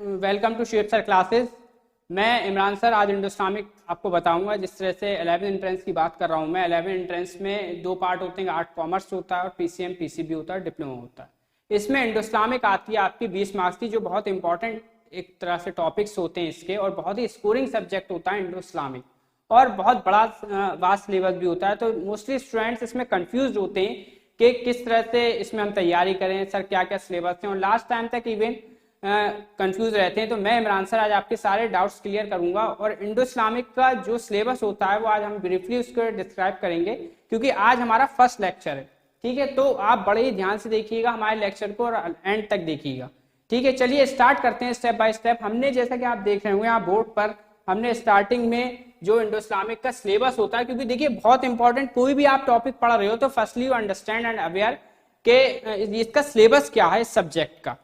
Welcome to shape sir classes. मैं Imran sir आज Indo Islamic आपको बताऊंगा। जिस तरह से 11 एंट्रेंस की बात कर रहा हूं मैं, 11 एंट्रेंस में दो पार्ट होते हैं, आर्ट कॉमर्स होता है और पीसीएम पीसीबी होता है, डिप्लोमा होता है। इसमें इंडो इस्लामिक आती है आपकी 20 मार्क्स की, जो बहुत इंपॉर्टेंट एक तरह से टॉपिक्स होते हैं इसके, और बहुत ही स्कोरिंग सब्जेक्ट होता है इंडो इस्लामिक, और बहुत बड़ा वास्ट सिलेबस भी होता है। तो मोस्टली स्टूडेंट्स इसमें कंफ्यूज होते हैं कि किस तरह से इसमें हम तैयारी करें, सर क्या क्या सिलेबस है, और लास्ट टाइम तक इवन कंफ्यूज रहते हैं। तो मैं इमरान सर आज आपके सारे डाउट्स क्लियर करूंगा, और इंडो इस्लामिक का जो सिलेबस होता है वो आज हम ब्रीफली उसको डिस्क्राइब करेंगे, क्योंकि आज हमारा फर्स्ट लेक्चर है। ठीक है, तो आप बड़े ही ध्यान से देखिएगा हमारे लेक्चर को और एंड तक देखिएगा। ठीक है, चलिए स्टार्ट करते हैं स्टेप बाय स्टेप। हमने जैसा कि आप देख रहे होंगे यहाँ बोर्ड पर, हमने स्टार्टिंग में जो इंडो इस्लामिक का सिलेबस होता है, क्योंकि देखिए बहुत इंपॉर्टेंट, कोई भी आप टॉपिक पढ़ रहे हो तो firstly you understand and aware के इसका सिलेबस क्या है इस सब्जेक्ट का।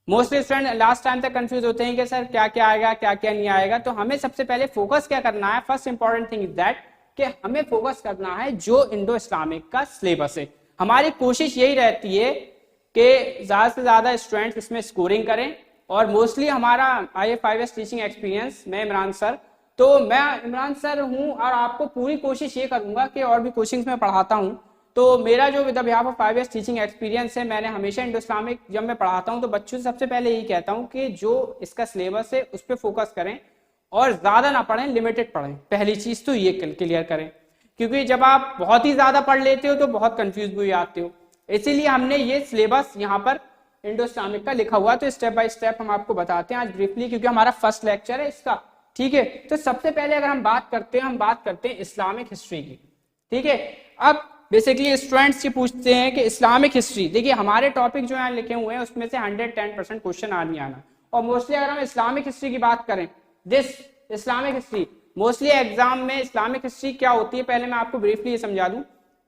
मोस्टली स्टूडेंट लास्ट टाइम तक कंफ्यूज होते हैं कि सर क्या क्या आएगा क्या क्या नहीं आएगा। तो हमें सबसे पहले फोकस क्या करना है, first important thing is that कि हमें फोकस करना है जो इंडो इस्लामिक का सिलेबस है। हमारी कोशिश यही रहती है कि ज्यादा से ज्यादा स्टूडेंट्स इसमें स्कोरिंग करें, और मोस्टली हमारा IF5S टीचिंग एक्सपीरियंस, मैं इमरान सर, तो मैं इमरान सर हूं, और आपको पूरी कोशिश ये करूंगा कि और भी कोचिंग्स में पढ़ाता हूं, तो मेरा जो with behalf of 5 years teaching experience है, मैंने हमेशा इंडो इस्लामिक जब मैं पढ़ाता हूं तो बच्चों से सबसे पहले यही कहता हूं कि जो इसका सिलेबस है उस पर फोकस करें, और ज्यादा ना पढ़ें, लिमिटेड पढ़ें। पहली चीज तो ये क्लियर करें, क्योंकि जब आप बहुत ही ज्यादा पढ़ लेते हो तो बहुत कंफ्यूज भी आते हो। इसीलिए हमने ये सिलेबस यहाँ पर इंडो इस्लामिक का लिखा हुआ, तो स्टेप बाय स्टेप हम आपको बताते हैं आज ब्रीफली, क्योंकि हमारा फर्स्ट लेक्चर है इसका। ठीक है, तो सबसे पहले अगर हम बात करते हैं इस्लामिक हिस्ट्री की। ठीक है, अब बेसिकली स्टूडेंट्स ये पूछते हैं कि इस्लामिक हिस्ट्री, देखिए हमारे टॉपिक जो यहाँ लिखे हुए हैं उसमें से 110% क्वेश्चन आना, और मोस्टली अगर हम इस्लामिक हिस्ट्री की बात करें, this Islamic history mostly exam में इस्लामिक हिस्ट्री क्या होती है, पहले मैं आपको ब्रीफली ये समझा दूं।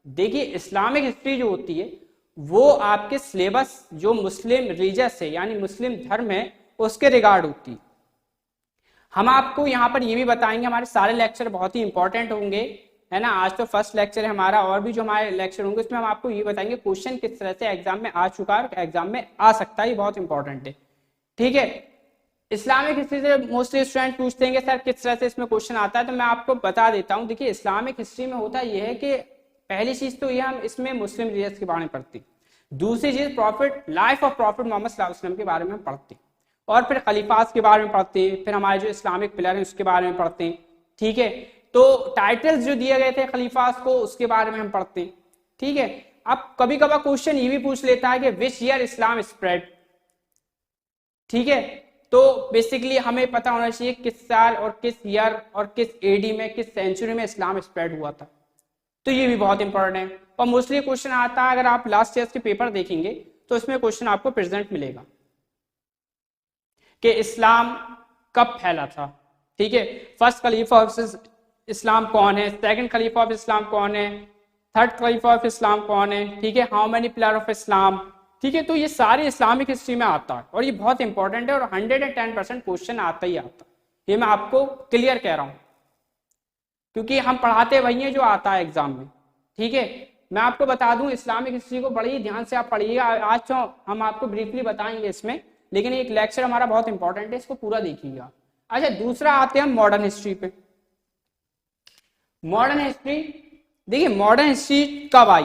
देखिए इस्लामिक हिस्ट्री जो होती है वो आपके सिलेबस जो मुस्लिम रिलीजियस है, यानी मुस्लिम धर्म है, उसके रिगार्ड होती है। हम आपको यहाँ पर ये भी बताएंगे, हमारे सारे लेक्चर बहुत ही इंपॉर्टेंट होंगे, है ना। आज तो फर्स्ट लेक्चर है हमारा, और भी जो हमारे लेक्चर होंगे उसमें हम आपको ये बताएंगे क्वेश्चन किस तरह से एग्जाम में आ चुका है और एग्जाम में आ सकता है, ये बहुत इंपॉर्टेंट है। ठीक है, इस्लामिक हिस्ट्री से मोस्टली स्टूडेंट पूछते हैं सर किस तरह से इसमें क्वेश्चन आता है, तो मैं आपको बता देता हूँ। देखिए इस्लामिक हिस्ट्री में होता यह है कि पहली चीज तो ये हम इसमें मुस्लिम रिलीजियस के बारे में पढ़ते, दूसरी चीज prophet life of prophet Mohammad सल्लल्लाहु अलैहि वसल्लम के बारे में हम पढ़ते, और फिर खलीफास के बारे में पढ़ते हैं, फिर हमारे जो इस्लामिक पिलर है उसके बारे में पढ़ते हैं। ठीक है, तो टाइटल्स जो दिए गए थे खलीफास को उसके बारे में हम पढ़ते हैं। ठीक है, अब कभी कभार क्वेश्चन ये भी पूछ लेता है कि विच ईयर इस्लाम स्प्रेड। ठीक है, तो बेसिकली हमें पता होना चाहिए किस साल और किस ईयर और किस एडी में, किस सेंचुरी में इस्लाम स्प्रेड हुआ था, तो ये भी बहुत इंपॉर्टेंट है। और मोस्टली क्वेश्चन आता है, अगर आप लास्ट ईयर के पेपर देखेंगे तो इसमें क्वेश्चन आपको प्रेजेंट मिलेगा कि इस्लाम कब फैला था। ठीक है, फर्स्ट खलीफा ऑफ इस्लाम कौन है, सेकंड खलीफा ऑफ इस्लाम कौन है, थर्ड खलीफा ऑफ इस्लाम कौन है। ठीक है, how many pillar of Islam. ठीक है, तो ये सारी इस्लामिक हिस्ट्री में आता है, और ये बहुत इंपॉर्टेंट है, और 110% क्वेश्चन आता ही आता है। ये मैं आपको क्लियर कह रहा हूं, क्योंकि हम पढ़ाते वही हैं जो आता है एग्जाम में। ठीक है, मैं आपको बता दूं इस्लामिक हिस्ट्री को बड़ी ध्यान से आप पढ़िएगा। आज तो हम आपको ब्रीफली बताएंगे इसमें, लेकिन एक लेक्चर हमारा बहुत इंपॉर्टेंट है, इसको पूरा देखिएगा। अच्छा, दूसरा आते हैं हम मॉडर्न हिस्ट्री पे। मॉडर्न हिस्ट्री, देखिए मॉडर्न हिस्ट्री कब आई,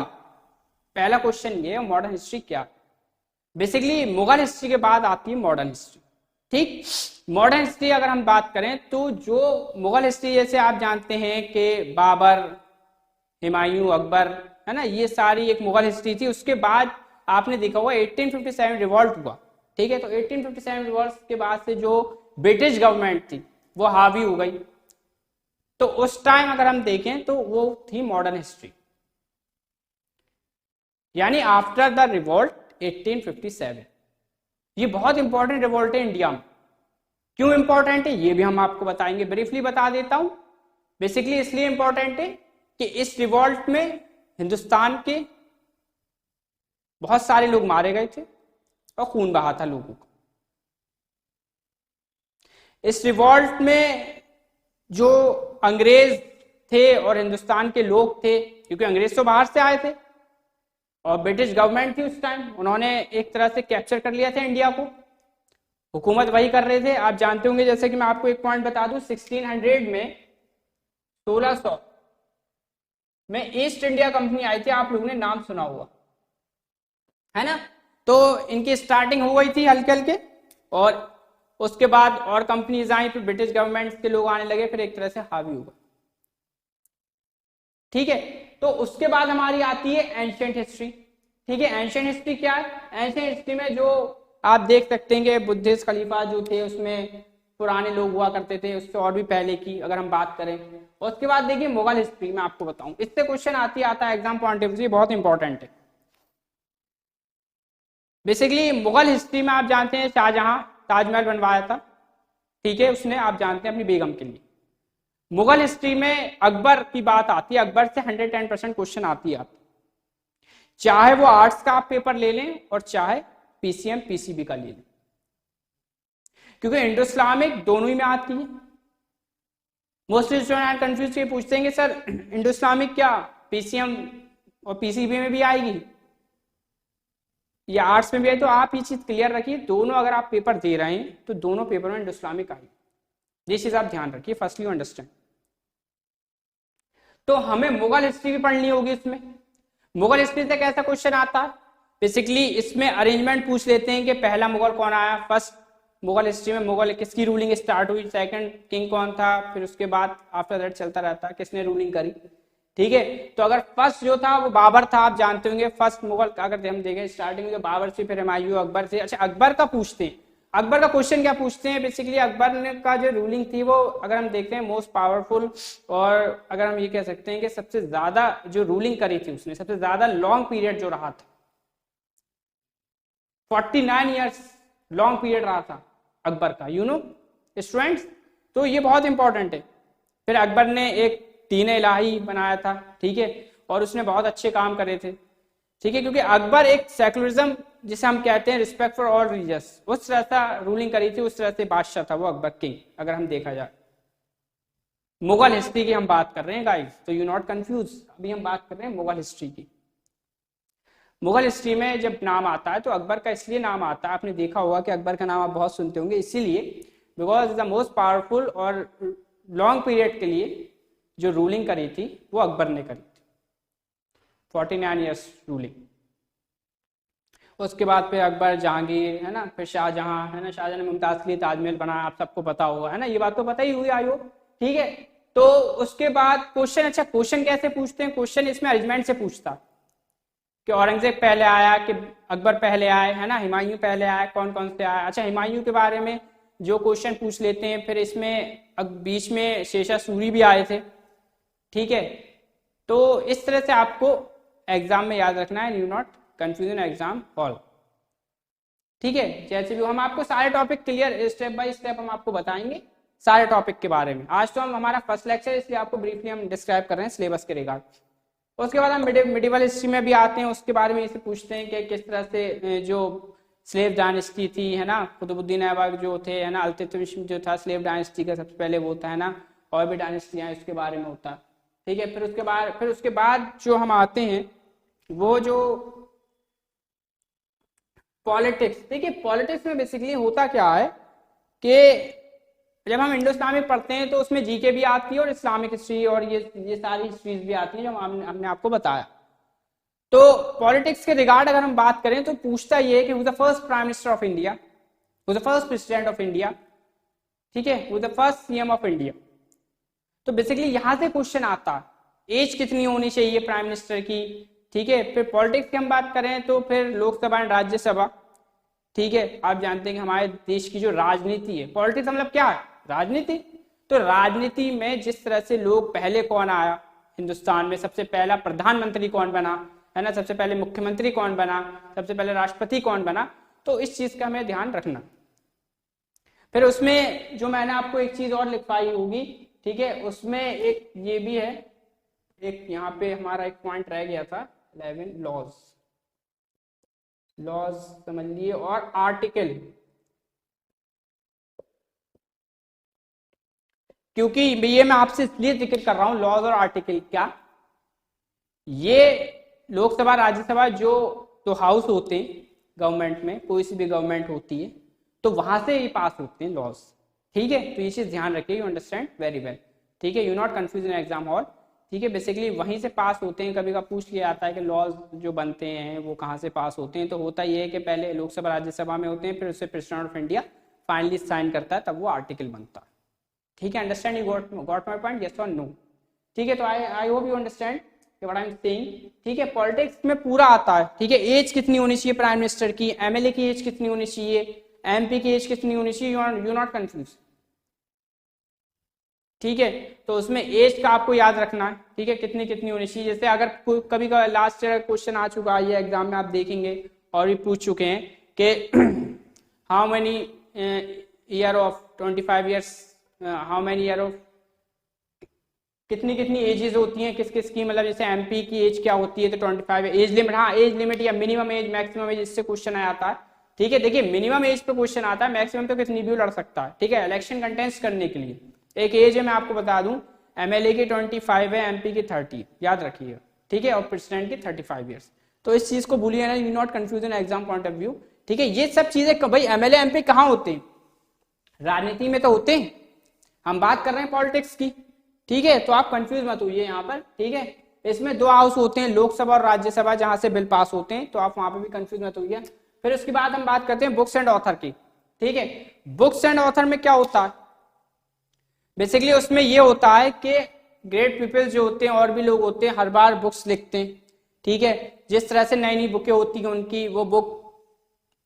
पहला क्वेश्चन ये है, मॉडर्न हिस्ट्री क्या। बेसिकली मुगल हिस्ट्री के बाद आती है मॉडर्न हिस्ट्री। ठीक, मॉडर्न हिस्ट्री अगर हम बात करें तो जो मुगल हिस्ट्री जैसे आप जानते हैं कि बाबर, हुमायूं, अकबर, है ना, ये सारी एक मुगल हिस्ट्री थी। उसके बाद आपने देखा होगा 1857 रिवॉल्ट हुआ। ठीक है, तो 1857 रिवॉल्ट के बाद से जो ब्रिटिश गवर्नमेंट थी वो हावी हो गई, तो उस टाइम अगर हम देखें तो वो थी मॉडर्न हिस्ट्री, यानी आफ्टर द रिवॉल्ट 1857। ये बहुत इंपॉर्टेंट रिवॉल्ट है इंडिया में। क्यों इंपॉर्टेंट है ये भी हम आपको बताएंगे, ब्रीफली बता देता हूं। बेसिकली इसलिए इंपॉर्टेंट है कि इस रिवॉल्ट में हिंदुस्तान के बहुत सारे लोग मारे गए थे और खून बहा था लोगों का। इस रिवॉल्ट में जो अंग्रेज थे और हिंदुस्तान के लोग थे, क्योंकि अंग्रेज तो बाहर से आए थे और ब्रिटिश गवर्नमेंट थी उस टाइम, उन्होंने एक तरह से कैप्चर कर लिया था इंडिया को, हुकूमत वही कर रहे थे। आप जानते होंगे, जैसे कि मैं आपको एक पॉइंट बता दूं, 1600 में 1600 में ईस्ट इंडिया कंपनी आई थी, आप लोगों ने नाम सुना हुआ है ना। तो इनकी स्टार्टिंग हो गई थी हल्के हल्के, और उसके बाद और कंपनीज आई, फिर ब्रिटिश गवर्नमेंट के लोग आने लगे, फिर एक तरह से हावी हुआ। ठीक है, तो उसके बाद हमारी आती है एंशिएंट हिस्ट्री। ठीक है, एंशिएंट हिस्ट्री क्या है? एंशिएंट हिस्ट्री में जो आप देख सकते हैं कि बुद्धिस्ट खलीफा जो थे उसमें पुराने लोग हुआ करते थे, उससे और भी पहले की अगर हम बात करें। और उसके बाद देखिए मुगल हिस्ट्री में आपको बताऊं, इससे क्वेश्चन आता है एग्जाम पॉइंट ऑफ व्यू से, बहुत इंपॉर्टेंट है। बेसिकली मुगल हिस्ट्री में आप जानते हैं शाहजहां ताजमहल बनवाया था, ठीक है, उसने आप जानते हैं अपनी बेगम के लिए। मुगल हिस्ट्री में अकबर की बात आती है, अकबर से 110% क्वेश्चन आती है, चाहे वो आर्ट्स का आप पेपर ले लें और चाहे पीसीएम पीसीबी का ले लें, क्योंकि इंडो इस्लामिक दोनों ही में आती है। मोस्टली स्टूडेंट कंफ्यूज ये पूछते हैं कि सर इंडो इस्लामिक क्या पीसीएम और पीसीबी में भी आएगी या आर्ट्स में भी आई? तो आप ये चीज क्लियर रखिए, दोनों अगर आप पेपर दे रहे हैं तो दोनों पेपर में इंडो इस्लामिक आएगी, ये चीज आप ध्यान रखिए, फर्स्टली अंडरस्टैंड। तो हमें मुगल हिस्ट्री भी पढ़नी होगी इसमें। मुगल हिस्ट्री से कैसा क्वेश्चन आता है? बेसिकली इसमें अरेंजमेंट पूछ लेते हैं कि पहला मुगल कौन आया, फर्स्ट मुगल हिस्ट्री में मुगल किसकी रूलिंग स्टार्ट हुई, सेकंड किंग कौन था, फिर उसके बाद आफ्टर दैट चलता रहता है किसने रूलिंग करी। ठीक है, तो अगर फर्स्ट जो था वो बाबर था, आप जानते होंगे फर्स्ट मुगल अगर हम देखें स्टार्टिंग में तो बाबर से, फिर हुमायूं, अकबर से। अच्छा, अकबर का पूछते हैं, अकबर का क्वेश्चन क्या पूछते हैं? बेसिकली अकबर ने का जो रूलिंग थी वो अगर हम देखते हैं मोस्ट पावरफुल, और अगर हम ये कह सकते हैं कि सबसे ज्यादा जो रूलिंग करी थी उसने, सबसे ज्यादा लॉन्ग पीरियड जो रहा था, 49 ईयर्स लॉन्ग पीरियड रहा था अकबर का, यू नो स्टूडेंट्स। तो ये बहुत इंपॉर्टेंट है। फिर अकबर ने एक दीन इलाही बनाया था, ठीक है, और उसने बहुत अच्छे काम करे थे, ठीक है, क्योंकि अकबर एक सेकुलरिज्म जिसे हम कहते हैं रिस्पेक्ट फॉर ऑल रिलीजियस, उस तरह से रूलिंग करी थी, उस तरह से बादशाह था वो अकबर किंग, अगर हम देखा जाए। मुगल हिस्ट्री की हम बात कर रहे हैं गाइस, तो यू नॉट कंफ्यूज, अभी हम बात कर रहे हैं मुगल हिस्ट्री की। मुगल हिस्ट्री में जब नाम आता है तो अकबर का इसलिए नाम आता है, आपने देखा होगा कि अकबर का नाम आप बहुत सुनते होंगे, इसीलिए बिकॉज द मोस्ट पावरफुल और लॉन्ग पीरियड के लिए जो रूलिंग करी थी वो अकबर ने करी थी, 49 ईयर्स रूलिंग। उसके बाद फिर अकबर, जहांगीर, है ना, फिर शाहजहां, है ना, शाहजहां ने मुमताज के लिए ताजमहल बनाया, आप सबको पता होगा, है ना, ये बात तो पता ही हुई आई हो, ठीक है। तो उसके बाद क्वेश्चन, अच्छा क्वेश्चन कैसे पूछते हैं? क्वेश्चन इसमें अरेंजमेंट से पूछता कि औरंगजेब पहले आया कि अकबर पहले आए, है ना, हुमायूं पहले आया, कौन कौन से आया। अच्छा, हुमायूं के बारे में जो क्वेश्चन पूछ लेते हैं, फिर इसमें बीच में शेषा सूरी भी आए थे, ठीक है। तो इस तरह से आपको एग्जाम में याद रखना है, you not confusion exam hall, ठीक है। जैसे भी हम आपको सारे topic clear step by step हम आपको बताएंगे सारे टॉपिक के बारे में। आज तो हम हमारा फर्स्ट लेक्चर, इसलिए आपको ब्रीफली हम डिस्क्राइब कर रहे हैं सिलेबस के रिगार्ड। उसके बाद हम मिडिवल हिस्ट्री में भी आते हैं, उसके बारे में इसे पूछते हैं कि किस तरह से जो स्लेव डायनेस्टी थी, है ना, कुतुबुद्दीन ऐबक जो थे, है ना, अल्तुतमिश जो था स्लेव डायनेस्टी का सबसे पहले वो था, है ना, और भी डायनेस्टियां उसके बारे में होता, ठीक है। फिर उसके बाद जो हम आते हैं वो जो पॉलिटिक्स, देखिए पॉलिटिक्स में बेसिकली होता क्या है कि जब हम इंडो इस्लामिक पढ़ते हैं तो उसमें जीके भी आती है और इस्लामिक हिस्ट्री और ये सारी हिस्ट्रीज भी आती हैं जो हमने आपको बताया। तो पॉलिटिक्स के रिगार्ड अगर हम बात करें तो पूछता ये है कि who the first prime minister of India, who the first president of India, ठीक है, who the first CM of India. तो बेसिकली यहां से क्वेश्चन आता है, एज कितनी होनी चाहिए प्राइम मिनिस्टर की, ठीक है। फिर पॉलिटिक्स की हम बात करें तो फिर लोकसभा एंड राज्यसभा, ठीक है। आप जानते हैं कि हमारे देश की जो राजनीति है, पॉलिटिक्स मतलब क्या है? राजनीति। तो राजनीति में जिस तरह से लोग, पहले कौन आया हिंदुस्तान में, सबसे पहला प्रधानमंत्री कौन बना, है ना, सबसे पहले मुख्यमंत्री कौन बना, सबसे पहले राष्ट्रपति कौन बना, तो इस चीज का हमें ध्यान रखना। फिर उसमें जो मैंने आपको एक चीज और लिखवाई होगी, ठीक है, उसमें एक ये भी है, एक यहाँ पे हमारा एक पॉइंट रह गया था 11 लॉज समझ लिए, और आर्टिकल, क्योंकि ये मैं आपसे इसलिए जिक्र कर रहा हूं लॉज और आर्टिकल, क्या ये लोकसभा राज्यसभा जो हाउस होते हैं गवर्नमेंट में, कोई सी भी गवर्नमेंट होती है, तो वहां से ये पास होते हैं लॉज। ठीक है, तो ये चीज ध्यान रखिए, यू अंडरस्टैंड वेरी वेल। ठीक है, you not confuse in exam hall. ठीक है, बेसिकली वहीं से पास होते हैं। कभी कभी पूछ लिया जाता है कि लॉज जो बनते हैं वो कहाँ से पास होते हैं, तो होता ये है कि पहले लोकसभा राज्यसभा में होते हैं, फिर उससे president of India finally sign करता है, तब वो आर्टिकल बनता है। ठीक है, understand, you got my point, yes और नो? ठीक है, तो I hope you understand what I am saying. ठीक है, पॉलिटिक्स में पूरा आता है। ठीक है, एज कितनी होनी चाहिए प्राइम मिनिस्टर की, एमएलए की एज कितनी होनी चाहिए, एमपी की एज कितनी होनी चाहिए, यू नॉट कंफ्यूज। ठीक है, तो उसमें एज का आपको याद रखना है। ठीक है, कितनी कितनी होनी चाहिए। जैसे अगर कभी का लास्ट ईयर क्वेश्चन आ चुका है ये एग्जाम में, आप देखेंगे और भी पूछ चुके हैं कि how many year of 25 years, how many year of, कितनी कितनी एजेस होती हैं किस किस की, मतलब जैसे एमपी की एज क्या होती है, तो 25 एज लिमिट। हाँ, एज लिमिट या मिनिमम एज मैक्सिमम एज, इससे क्वेश्चन आता है। ठीक है, देखिए मिनिमम एज पे क्वेश्चन आता है, मैक्सिमम तो कितनी भी लड़ सकता है। ठीक है, इलेक्शन कंटेस्ट करने के लिए एक एज है, मैं आपको बता दूं, एमएलए की 25 है, एमपी की 30, याद रखिएगा। ठीक है, और प्रेसिडेंट की 35 ईयर्स। तो इस चीज को भूलिए ना, you not confuse in exam point of view. ठीक है, ये सब चीजें भाई एमएलए एमपी कहाँ होते हैं, राजनीति में तो होते हैं, हम बात कर रहे हैं पॉलिटिक्स की। ठीक है, तो आप कंफ्यूज मत होइए यहाँ पर। ठीक है, इसमें दो हाउस होते हैं, लोकसभा और राज्यसभा, जहां से बिल पास होते हैं, तो आप वहां पे भी कंफ्यूज मत होइए। फिर उसके बाद हम बात करते हैं बुक्स एंड ऑथर की। ठीक है, बुक्स एंड ऑथर में क्या होता है, बेसिकली उसमें ये होता है कि ग्रेट पीपल जो होते हैं और भी लोग होते हैं, हर बार बुक्स लिखते हैं। ठीक है, जिस तरह से नई नई बुकें होती हैं उनकी, वो बुक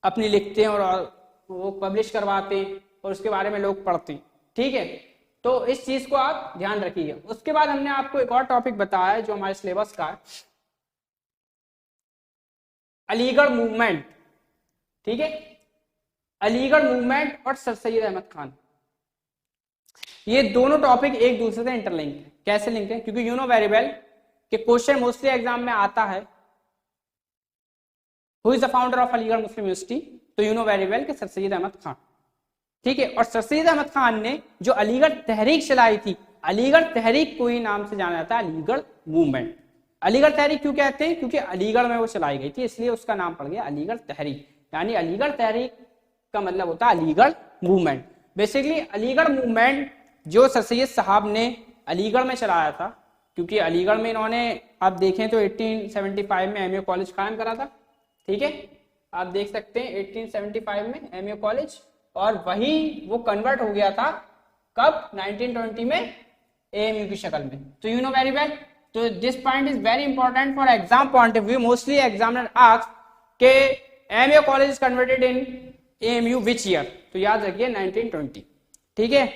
अपनी लिखते हैं और वो पब्लिश करवाते हैं और उसके बारे में लोग पढ़ते हैं। ठीक है, तो इस चीज को आप ध्यान रखिए। उसके बाद हमने आपको एक और टॉपिक बताया है जो हमारे सिलेबस का है, अलीगढ़ मूवमेंट। ठीक है, अलीगढ़ मूवमेंट और सर सैयद अहमद खान, ये दोनों टॉपिक एक दूसरे से इंटरलिंक है। कैसे लिंक है, क्योंकि यू नो वेरी वेल कि क्वेश्चन मोस्टली एग्जाम में आता है who is the founder of Aligarh Muslim university, तो यू नो वेरी वेल कि सर सैयद अहमद खान। ठीक है, और सर सैयद अहमद खान ने जो अलीगढ़ तहरीक चलाई थी, अलीगढ़ तहरीक को ही नाम से जाना जाता है अलीगढ़ मूवमेंट। अलीगढ़ तहरीक क्यों कहते हैं, क्योंकि अलीगढ़ में वो चलाई गई थी, इसलिए उसका नाम पड़ गया अलीगढ़ तहरीक। यानी अलीगढ़ तहरीक का मतलब होता है Aligarh movement. Basically Aligarh movement जो सर सैयद साहब ने अलीगढ़ में चलाया था, क्योंकि अलीगढ़ में इन्होंने, आप देखें तो 1875 में एमए कॉलेज कायम करा था। ठीक है, आप देख सकते हैं 1875 में एमए कॉलेज, और वही वो कन्वर्ट हो गया था कब, 1920 में एएमयू की शक्ल में। तो यू नो वेरी वेल, तो this point is very important for exam point of view. Mostly examiner ask के MA college is converted in AMU which year, तो याद रखिए 1920। ठीक है,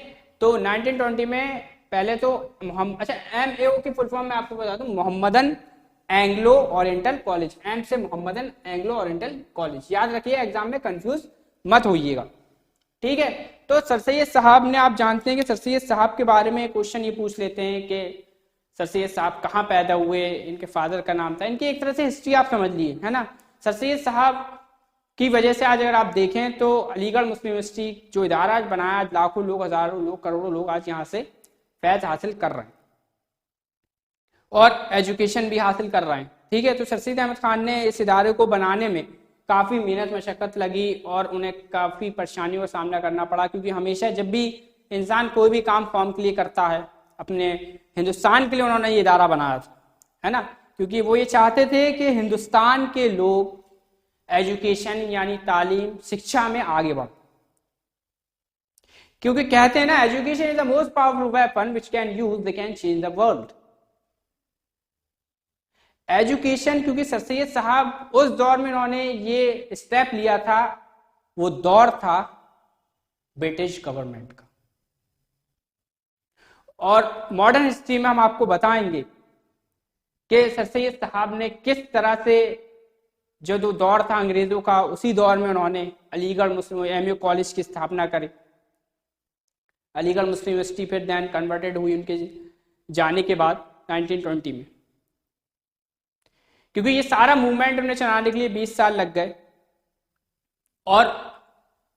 तो 1920 में पहले तो अच्छा, एमएओ की फुल फॉर्म मैं आपको बता दूं, Mohammedan Anglo Oriental College, M से मोहम्मदन एंग्लो ओरिएंटल कॉलेज, याद रखिए, एग्जाम में कंफ्यूज मत होइएगा। ठीक है, तो सर सैयद साहब ने, आप जानते हैं कि सर सैयद साहब के बारे में क्वेश्चन ये पूछ लेते हैं कि सर सैयद साहब कहाँ पैदा हुए, इनके फादर का नाम था, इनकी एक तरह से हिस्ट्री आप समझ लिए, है ना। सर सैयद साहब की वजह से आज अगर आप देखें तो अलीगढ़ मुस्लिम यूनिवर्सिटी जो इदारा आज बनाया, आज लाखों लोग, हजारों लोग, करोड़ों लोग आज यहाँ से फैज हासिल कर रहे हैं और एजुकेशन भी हासिल कर रहे हैं। ठीक है, तो सर सैयद अहमद खान ने इस इदारे को बनाने में काफ़ी मेहनत मशक्क़त लगी और उन्हें काफ़ी परेशानियों का सामना करना पड़ा, क्योंकि हमेशा जब भी इंसान कोई भी काम कौम के लिए करता है, अपने हिंदुस्तान के लिए उन्होंने ये इदारा बनाया था, है ना, क्योंकि वो ये चाहते थे कि हिंदुस्तान के लोग एजुकेशन यानी तालीम, शिक्षा में आगे बढ़, क्योंकि कहते हैं ना, education is the most powerful weapon which can use, they can change the world. Education, क्योंकि सर सैयद साहब उस दौर में उन्होंने ये स्टेप लिया था, वो दौर था ब्रिटिश गवर्नमेंट का, और मॉडर्न हिस्ट्री में हम आपको बताएंगे कि सर सैयद साहब ने किस तरह से, जो दौर था अंग्रेजों का, उसी दौर में उन्होंने अलीगढ़ मुस्लिम एमयू कॉलेज की स्थापना करी। अलीगढ़ मुस्लिम यूनिवर्सिटी फिर दैन कन्वर्टेड हुई उनके जाने के बाद 1920 में, क्योंकि ये सारा मूवमेंट उन्हें चलाने के लिए 20 साल लग गए, और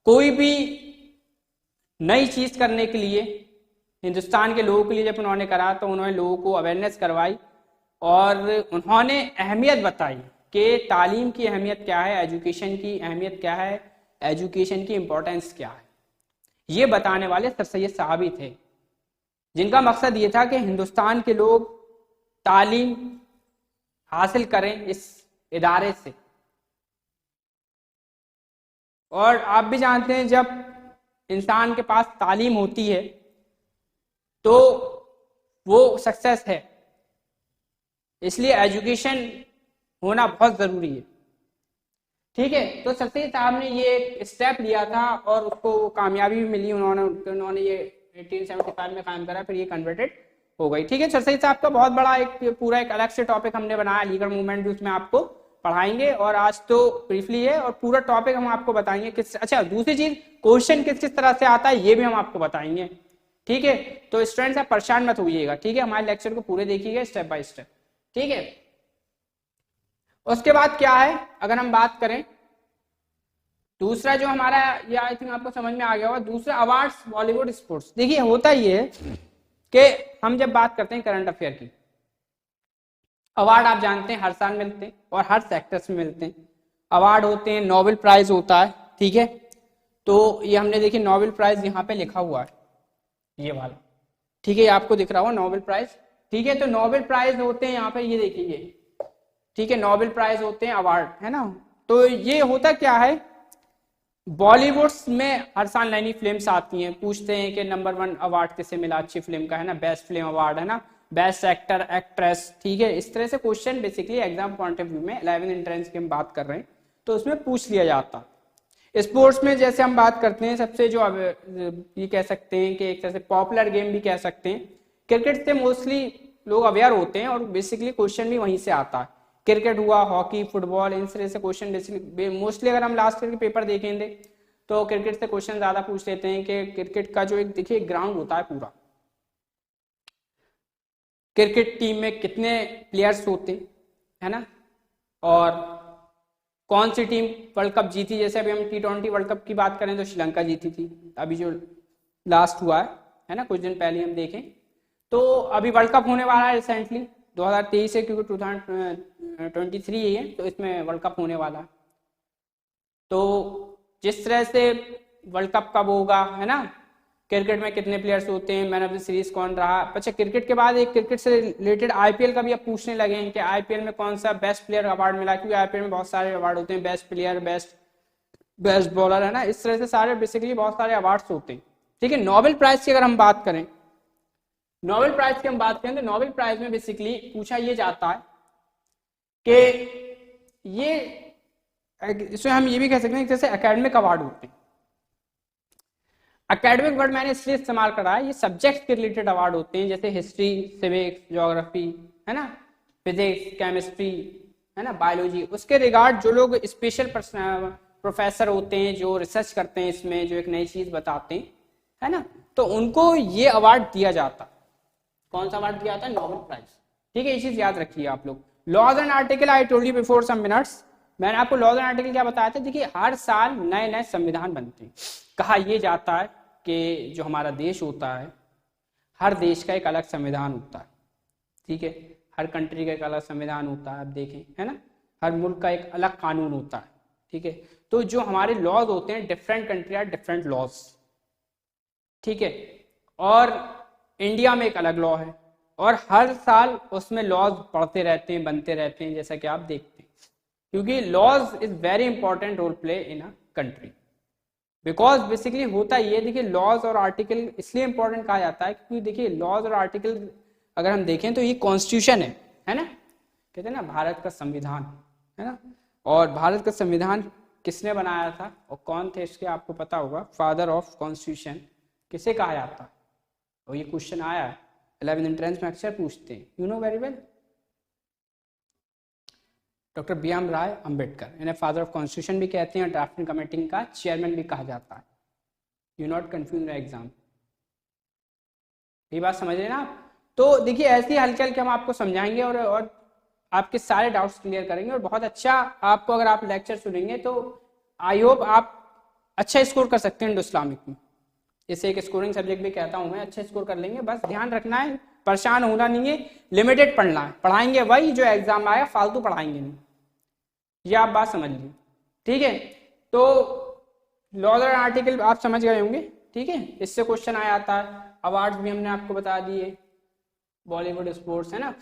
कोई भी नई चीज करने के लिए हिंदुस्तान के लोगों के लिए जब उन्होंने करा, तो उन्होंने लोगों को अवेयरनेस करवाई और उन्होंने अहमियत बताई कि तालीम की अहमियत क्या है, एजुकेशन की अहमियत क्या है, एजुकेशन की इंपॉर्टेंस क्या है, ये बताने वाले सर सैयद साहब ही थे, जिनका मकसद ये था कि हिंदुस्तान के लोग तालीम हासिल करें इस इदारे से। और आप भी जानते हैं जब इंसान के पास तालीम होती है तो वो सक्सेस है, इसलिए एजुकेशन होना बहुत जरूरी है। ठीक है, तो सर सैयद साहब ने ये एक स्टेप लिया था और उसको कामयाबी भी मिली, उन्होंने ये 1875 में कायम करा, फिर ये कन्वर्टेड हो गई। ठीक है, सर सैयद साहब का बहुत बड़ा एक पूरा एक अलग से टॉपिक हमने बनाया, अलीगढ़ मूवमेंट भी उसमें आपको पढ़ाएंगे, और आज तो ब्रीफली है और पूरा टॉपिक हम आपको बताएंगे किस, अच्छा दूसरी चीज क्वेश्चन किस किस तरह से आता है ये भी हम आपको बताएंगे। ठीक है, तो स्टूडेंट्स आप परेशान मत होइएगा, ठीक है, हमारे लेक्चर को पूरे देखिएगा स्टेप बाय स्टेप। ठीक है, उसके बाद क्या है, अगर हम बात करें दूसरा जो हमारा, ये आई थिंक आपको समझ में आ गया होगा, दूसरा अवार्ड्स बॉलीवुड स्पोर्ट्स। देखिए होता ये है कि हम जब बात करते हैं करंट अफेयर की, अवार्ड आप जानते हैं हर साल मिलते हैं और हर सेक्टर्स में मिलते हैं। अवार्ड होते हैं, नोबेल प्राइज होता है, ठीक है, तो ये हमने देखिए नोबेल प्राइज यहाँ पे लिखा हुआ है, ये वाला, ठीक है, ये आपको दिख रहा होगा नोबेल प्राइज। ठीक है, तो नोबेल प्राइज होते हैं यहाँ पे, ये देखिए, ठीक है, नोबेल प्राइज होते हैं, अवार्ड है ना। तो ये होता क्या है, बॉलीवुड में हर साल नई नई फिल्म्स आती हैं, पूछते हैं कि नंबर 1 अवार्ड किसे मिला अच्छी फिल्म का, है ना, बेस्ट फिल्म अवार्ड, है ना, बेस्ट एक्टर एक्ट्रेस। ठीक है, इस तरह से question basically exam point of view में 11th एंट्रेंस की हम बात कर रहे हैं तो उसमें पूछ लिया जाता। स्पोर्ट्स में जैसे हम बात करते हैं, सबसे जो ये कह सकते हैं कि एक तरह से पॉपुलर गेम भी कह सकते हैं, क्रिकेट से मोस्टली लोग अवेयर होते हैं और बेसिकली क्वेश्चन भी वहीं से आता है। क्रिकेट हुआ, हॉकी, फुटबॉल, इन तरह से क्वेश्चन बेसिकली मोस्टली अगर हम लास्ट ईयर के पेपर देखेंगे तो क्रिकेट से क्वेश्चन ज्यादा पूछ लेते हैं कि क्रिकेट का जो एक देखिए ग्राउंड होता है पूरा, क्रिकेट टीम में कितने प्लेयर्स होते हैं, है ना, और कौन सी टीम वर्ल्ड कप जीती। जैसे अभी हम T20 वर्ल्ड कप की बात करें तो श्रीलंका जीती थी, अभी जो लास्ट हुआ है ना, कुछ दिन पहले हम देखें तो अभी वर्ल्ड कप होने वाला है रिसेंटली 2023 है, क्योंकि 2023 ही है तो इसमें वर्ल्ड कप होने वाला है। तो जिस तरह से वर्ल्ड कप कब होगा, है ना, क्रिकेट में कितने प्लेयर्स होते हैं, मैन ऑफ द सीरीज कौन रहा। अच्छा, क्रिकेट के बाद एक क्रिकेट से रिलेटेड आईपीएल का भी अब पूछने लगे हैं कि आईपीएल में कौन सा बेस्ट प्लेयर अवार्ड मिला, क्योंकि आईपीएल में बहुत सारे अवार्ड होते हैं, बेस्ट प्लेयर, बेस्ट बॉलर, है ना, इस तरह से सारे बेसिकली बहुत सारे अवार्ड्स होते हैं। ठीक है, नोबेल प्राइज की अगर हम बात करें, नोबेल प्राइज की हम बात करें तो नोबेल प्राइज में बेसिकली पूछा ये जाता है कि ये, इसमें हम ये भी कह सकते हैं जैसे एकेडमिक अवार्ड होते हैं। एकेडमिक वर्ड मैंने इसलिए इस्तेमाल करा है, ये सब्जेक्ट के रिलेटेड अवार्ड होते हैं, जैसे हिस्ट्री, सिविक्स, ज्योग्राफी, है ना, फिजिक्स, केमिस्ट्री, है ना, बायोलॉजी, उसके रिगार्ड जो लोग स्पेशल प्रोफेसर होते हैं जो रिसर्च करते हैं इसमें, जो एक नई चीज बताते हैं, है ना, तो उनको ये अवार्ड दिया जाता। कौन सा अवार्ड दिया जाता है, नोबेल प्राइज। ठीक है, ये चीज याद रखिए आप लोग। Laws and article I told you before some minutes, मैंने आपको लॉज एंड आर्टिकल क्या बताया था। देखिए हर साल नए नए संविधान बनते हैं। कहा यह जाता है कि जो हमारा देश होता है, हर देश का एक अलग संविधान होता है। ठीक है, हर कंट्री का एक अलग संविधान होता है, आप देखें, है ना, हर मुल्क का एक अलग कानून होता है। ठीक है, तो जो हमारे लॉज होते हैं, different country are different laws. ठीक है, और इंडिया में एक अलग लॉ है और हर साल उसमें लॉज पढ़ते रहते हैं, बनते रहते हैं, जैसा कि आप देखते हैं, क्योंकि laws is very important role play in a country. Because basically होता ये, देखिए लॉज और आर्टिकल इसलिए इंपॉर्टेंट कहा जाता है क्योंकि देखिए लॉज और आर्टिकल अगर हम देखें तो ये कॉन्स्टिट्यूशन है ना, कहते हैं ना भारत का संविधान, है ना, और भारत का संविधान किसने बनाया था और कौन थे इसके आपको पता होगा, फादर ऑफ कॉन्स्टिट्यूशन किसे कहा जाता है। और ये क्वेश्चन आया है 11th एंट्रेंस में, अक्सर पूछते हैं, you know very well, doctor BR Ambedkar, इन्हें फादर ऑफ कॉन्स्टिट्यूशन भी कहते हैं और ड्राफ्टिंग कमेटी का चेयरमैन भी कहा जाता है। यू नॉट कंफ्यूज एग्जाम, ये बात समझ रहे ना आप। तो देखिए ऐसे हल्के हल्के हम आपको समझाएंगे और आपके सारे डाउट्स क्लियर करेंगे और बहुत अच्छा आपको, अगर आप लेक्चर सुनेंगे तो आई होप आप अच्छा स्कोर कर सकते हैं इंडो इस्लामिक में। इसे एक स्कोरिंग सब्जेक्ट भी कहता हूं मैं, अच्छा स्कोर कर लेंगे, बस ध्यान रखना है, परेशान होना नहीं है, लिमिटेड पढ़ना है, पढ़ाएंगे वही जो एग्जाम आया, फालतू पढ़ाएंगे नहीं, ये आप बात समझ लीजिए। ठीक है, तो लॉज और आर्टिकल आप समझ गए होंगे, ठीक है। इससे क्वेश्चन आया आता है। अवार्ड्स भी हमने आपको बता दिए, बॉलीवुड, स्पोर्ट्स, है ना।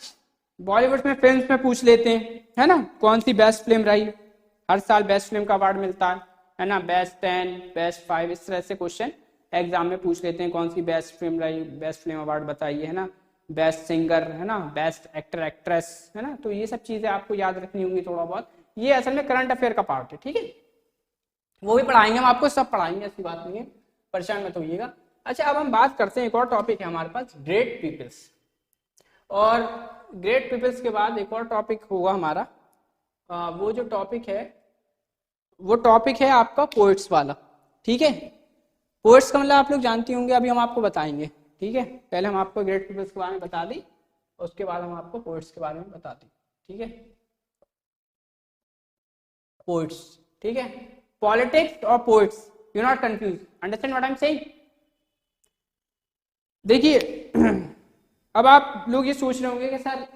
बॉलीवुड में फिल्म्स में पूछ लेते हैं, है ना, कौन सी बेस्ट फिल्म रही। हर साल बेस्ट फिल्म का अवार्ड मिलता है ना, बेस्ट 10, बेस्ट 5, इस तरह से क्वेश्चन एग्जाम में पूछ लेते हैं। कौन सी बेस्ट फिल्म रही, बेस्ट फिल्म अवार्ड बताइए, है ना, बेस्ट सिंगर, है ना, बेस्ट एक्टर एक्ट्रेस, है ना। तो ये सब चीजें आपको याद रखनी होंगी थोड़ा बहुत। ये असल में करंट अफेयर का पार्ट है, ठीक है। वो भी पढ़ाएंगे हम आपको, सब पढ़ाएंगे, ऐसी बात नहीं है, परेशान मत होइएगा। अच्छा, अब हम बात करते हैं, एक और टॉपिक है हमारे पास, ग्रेट पीपल्स। और ग्रेट पीपल्स के बाद एक और टॉपिक होगा हमारा, वो जो टॉपिक है वो टॉपिक है आपका पोएट्स वाला, ठीक है। पोएट्स का मतलब आप लोग जानती होंगे, अभी हम आपको बताएंगे, ठीक है। पहले हम आपको ग्रेट पीपल्स के बारे में बता दी, उसके बाद हम आपको पोएट्स के बारे में बता दें, ठीक है। पोएट्स, ठीक है, पॉलिटिक्स और poets, you not confuse, understand what I am saying. देखिए अब आप लोग ये सोच रहे होंगे कि सर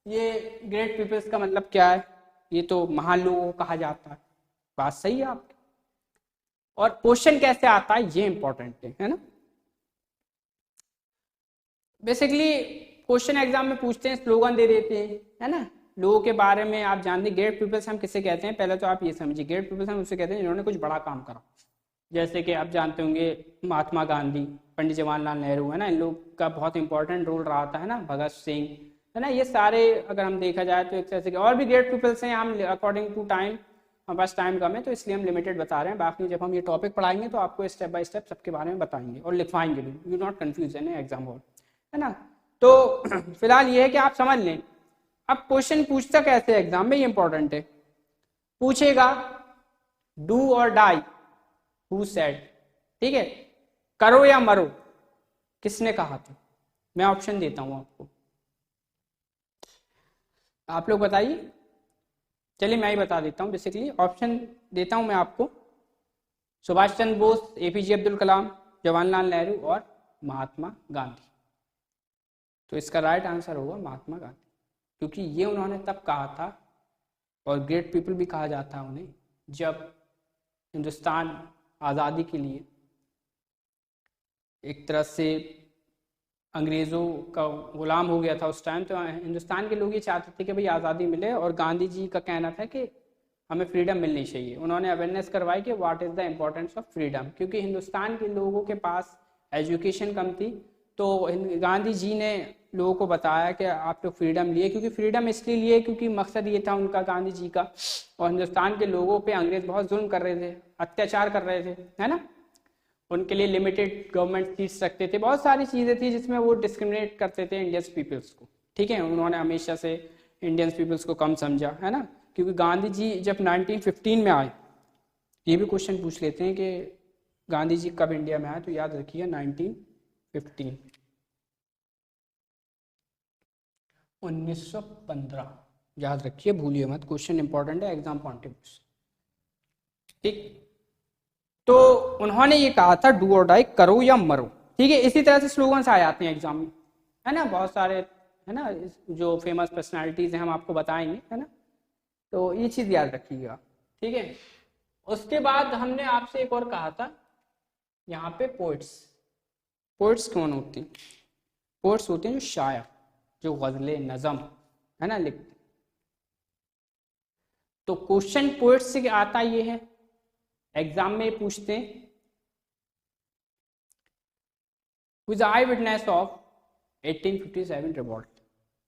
ये ग्रेट पीपल्स का मतलब क्या है, ये तो महान लोगों को कहा जाता है। बात सही है आपकी, और क्वेश्चन कैसे आता है ये इंपॉर्टेंट है ना। बेसिकली क्वेश्चन एग्जाम में पूछते हैं, स्लोगन दे देते हैं, है ना, लोगों के बारे में आप जानते हैं। ग्रेट पीपल्स हम किसे कहते हैं, पहले तो आप ये समझिए, ग्रेट पीपल्स हम उसे कहते हैं जिन्होंने कुछ बड़ा काम करा। जैसे कि आप जानते होंगे महात्मा गांधी, पंडित जवाहरलाल नेहरू, है ना, इन लोग का बहुत इंपॉर्टेंट रोल रहा था, है ना, भगत सिंह, है ना, ये सारे अगर हम देखा जाए तो एक तरह से। और भी ग्रेट पीपल्स हैं, हम अकॉर्डिंग टू टाइम, हमारे पास टाइम कम है तो इसलिए हम लिमिटेड बता रहे हैं। बाकी जब हम ये टॉपिक पढ़ाएंगे तो आपको स्टेप बाय स्टेप सबके बारे में बताएंगे और लिखवाएंगे भी, यू नॉट कंफ्यूज है ना एग्जाम हॉल, है ना। तो फिलहाल ये है कि आप समझ लें। अब क्वेश्चन पूछता कैसे एग्जाम में, ये इंपॉर्टेंट है। पूछेगा डू और डाई, हु सेड, ठीक है, करो या मरो, किसने कहा था। मैं ऑप्शन देता हूं आपको, आप लोग बताइए। चलिए मैं ही बता देता हूं, बेसिकली ऑप्शन देता हूं मैं आपको। सुभाष चंद्र बोस, एपीजे अब्दुल कलाम, जवाहरलाल नेहरू और महात्मा गांधी। तो इसका राइट आंसर होगा महात्मा गांधी, क्योंकि ये उन्होंने तब कहा था, और ग्रेट पीपल भी कहा जाता है उन्हें, जब हिंदुस्तान आज़ादी के लिए एक तरह से अंग्रेज़ों का गुलाम हो गया था उस टाइम। तो हिंदुस्तान के लोग ये चाहते थे कि भाई आज़ादी मिले, और गांधी जी का कहना था कि हमें फ्रीडम मिलनी चाहिए। उन्होंने अवेयरनेस करवाई कि what is the importance of freedom, क्योंकि हिंदुस्तान के लोगों के पास एजुकेशन कम थी। तो गांधी जी ने लोगों को बताया कि आप लोग फ्रीडम लिए, क्योंकि फ्रीडम इसलिए लिए क्योंकि मकसद ये था उनका, गांधी जी का, और हिंदुस्तान के लोगों पे अंग्रेज बहुत जुल्म कर रहे थे, अत्याचार कर रहे थे, है ना। उनके लिए लिमिटेड गवर्नमेंट सीट्स रखते थे, बहुत सारी चीज़ें थी जिसमें वो डिस्क्रिमिनेट करते थे इंडियंस पीपल्स को, ठीक है। उन्होंने हमेशा से इंडियंस पीपल्स को कम समझा, है ना। क्योंकि गांधी जी जब 1915 में आए, ये भी क्वेश्चन पूछ लेते हैं कि गांधी जी कब इंडिया में आए, तो याद रखिए 1915, 1915, याद रखिए, भूलिए मत, क्वेश्चन इंपॉर्टेंट है एग्जाम पॉइंट ऑफ व्यू, ठीक। तो उन्होंने ये कहा था डू और डाई, करो या मरो, ठीक है। इसी तरह से स्लोगन्स आ जाते हैं एग्जाम में, है ना, बहुत सारे, है ना, जो फेमस पर्सनालिटीज हैं हम आपको बताएंगे, है ना। तो ये चीज याद रखिएगा, ठीक है। उसके बाद हमने आपसे एक और कहा था, यहाँ पे पोइट्स। पोइट्स कौन होती हैं? पोइट्स होते हैं जो शायर, जो गजलें, नज़म, है ना, लिखते। तो क्वेश्चन पोइट्स से आता ये है, एग्जाम में पूछते हैं, who is the eyewitness of 1857 revolt,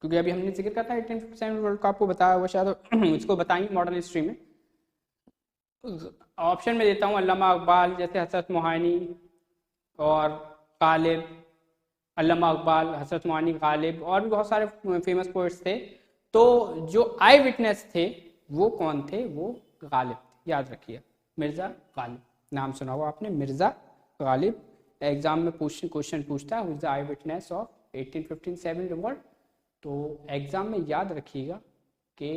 क्योंकि अभी हमने जिक्र करा था 1857 रिवॉल्ट का, आपको बताया हुआ शायद, इसको बताएंगे मॉडर्न हिस्ट्री में। ऑप्शन में देता हूँ अल्लामा इकबाल, जैसे हजरत मोहानी और गालिब, अल्लामा इकबाल, हजरत मोहानी, गालिब, और भी बहुत सारे फेमस पोइट्स थे। तो जो आई विटनेस थे वो कौन थे? वो गालिब थे, याद रखिए, मिर्ज़ा गालिब, नाम सुना हुआ आपने, मिर्ज़ा गालिब। एग्जाम में क्वेश्चन पूछता है, who's the eye witness of 1857 revolt. तो एग्जाम में याद रखिएगा कि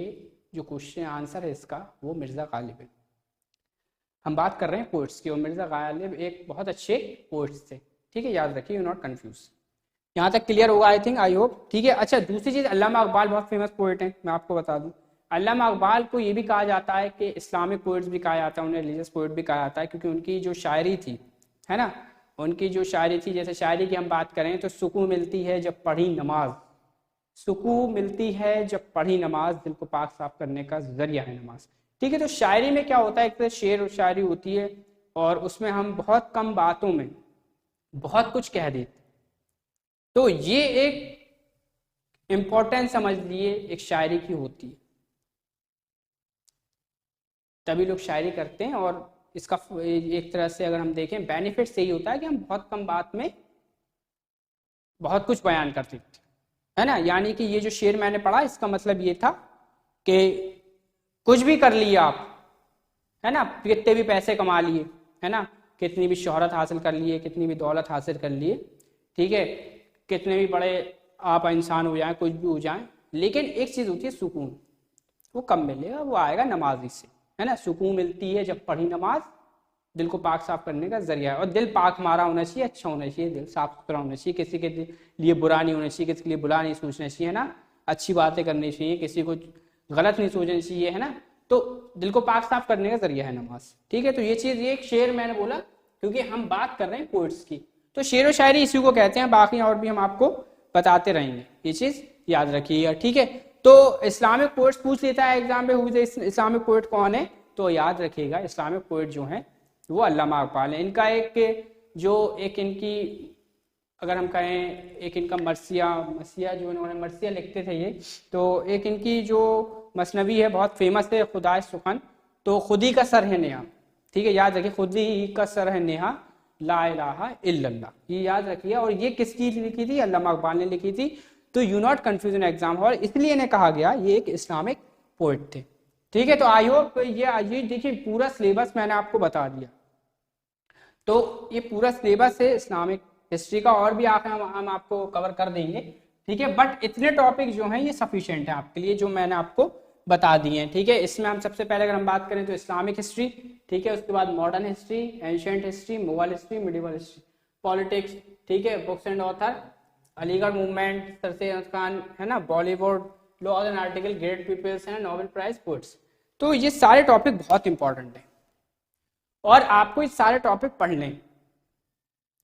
जो क्वेश्चन आंसर है इसका वो मिर्ज़ा गालिब है। हम बात कर रहे हैं पोइट्स की, और मिर्ज़ा गालिब एक बहुत अच्छे पोइट्स थे, ठीक है, याद रखिए, यू नॉट कंफ्यूज। यहाँ तक क्लियर होगा आई थिंक, आई होप, ठीक है। अच्छा, दूसरी चीज़, अल्लामा इकबाल बहुत फेमस पोइट हैं, मैं आपको बता दूँ। अल्लामा इकबाल को ये भी कहा जाता है कि इस्लामिक पोइट्स भी कहा जाता है, उन्हें रिलीजियस पोइट भी कहा जाता है, क्योंकि उनकी जो शायरी थी, है ना, उनकी जो शायरी थी, जैसे शायरी की हम बात करें तो सुकून मिलती है जब पढ़ी नमाज, सुकून मिलती है जब पढ़ी नमाज, दिल को पाक साफ करने का जरिया है नमाज। ठीक है, तो शायरी में क्या होता है, एक तरह शेर और शायरी होती है और उसमें हम बहुत कम बातों में बहुत कुछ कह देते, तो ये एक इम्पोर्टेंस समझ लिए एक शायरी की होती है, तभी लोग शायरी करते हैं। और इसका एक तरह से अगर हम देखें बेनिफिट यही होता है कि हम बहुत कम बात में बहुत कुछ बयान करते थे, है ना। यानी कि ये जो शेर मैंने पढ़ा इसका मतलब ये था कि कुछ भी कर लिया आप, है ना, कितने भी पैसे कमा लिए, है ना, कितनी भी शोहरत हासिल कर लिए, कितनी भी दौलत हासिल कर लिए, ठीक है, कितने भी बड़े आप इंसान हो जाएं, कुछ भी हो जाएं, लेकिन एक चीज़ होती है सुकून, वो कब मिलेगा, वो आएगा नमाजी से, है ना। सुकून मिलती है जब पढ़ी नमाज, दिल को पाक साफ करने का जरिया है। और दिल पाक मारा होना चाहिए, अच्छा होना चाहिए, दिल साफ सुथरा होना चाहिए, किसी के लिए बुरा नहीं होना चाहिए, किसी के लिए बुरा नहीं सोचना चाहिए, है ना, अच्छी बातें करनी चाहिए, किसी को गलत नहीं सोचना चाहिए, है ना। तो दिल को पाक साफ करने का जरिया है नमाज। ठीक है, तो ये चीज़, ये एक शेर मैंने बोला क्योंकि हम बात कर रहे हैं पोइट्स की, तो शेर व शायरी इसी को कहते हैं, बाकी और भी हम आपको बताते रहेंगे, ये चीज़ याद रखिएगा। ठीक है, तो इस्लामिक पोइट्स पूछ लेता है एग्जाम में, हुई इस्लामिक पोइट कौन है, तो याद रखिएगा इस्लामिक पोइट जो है वो अल्लामा इकबाल है। इनका एक इनकी अगर हम कहें, एक इनका मरसिया जो इन्होंने मरसिया लिखते थे ये, तो एक इनकी जो मसनवी है बहुत फेमस है, खुदा सुखन, तो खुदी का सर है नेहा, ठीक है, याद रखिए, खुदी का सर है नेहा ला इलाहा इल्लल्लाह, ये याद रखिए। और ये किसकी लिखी थी, अल्लामा इकबाल ने लिखी थी। तो you not confuse in exam hall, इसलिए इन्हें कहा गया ये एक इस्लामिक पोइट थे। ठीक है, तो आई होप ये देखिए पूरा सिलेबस मैंने आपको बता दिया, तो ये पूरा सिलेबस है इस्लामिक हिस्ट्री का, और भी हम आपको कवर कर देंगे। ठीक है, बट इतने टॉपिक जो हैं ये सफिशिएंट है आपके लिए, जो मैंने आपको बता दिए हैं। ठीक है, इसमें हम सबसे पहले अगर हम बात करें तो इस्लामिक हिस्ट्री, ठीक है, उसके बाद modern history, ancient history, Mughal history, medieval history, politics, ठीक है, books and author, Aligarh movement, sir Syed Khan, है ना, Bollywood, laws and article, great peoples, है ना, नोबेल प्राइज पोइट्स। तो ये सारे टॉपिक बहुत इंपॉर्टेंट है और आपको ये सारे टॉपिक पढ़ने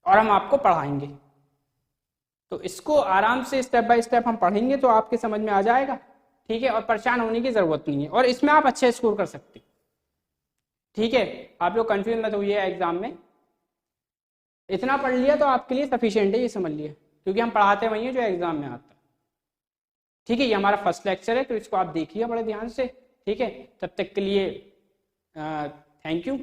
और हम आपको पढ़ाएंगे, तो इसको आराम से स्टेप बाय स्टेप हम पढ़ेंगे तो आपके समझ में आ जाएगा। ठीक है, और परेशान होने की जरूरत नहीं है, और इसमें आप अच्छे स्कोर कर सकते। ठीक है, आप लोग कंफ्यूज मत होइए एग्जाम में, इतना पढ़ लिया तो आपके लिए सफिशिएंट है, ये समझ लिया, क्योंकि हम पढ़ाते वही हैं जो एग्जाम में आता है। ठीक है, ये हमारा फर्स्ट लेक्चर है, तो इसको आप देखिए बड़े ध्यान से। ठीक है, तब तक के लिए थैंक यू।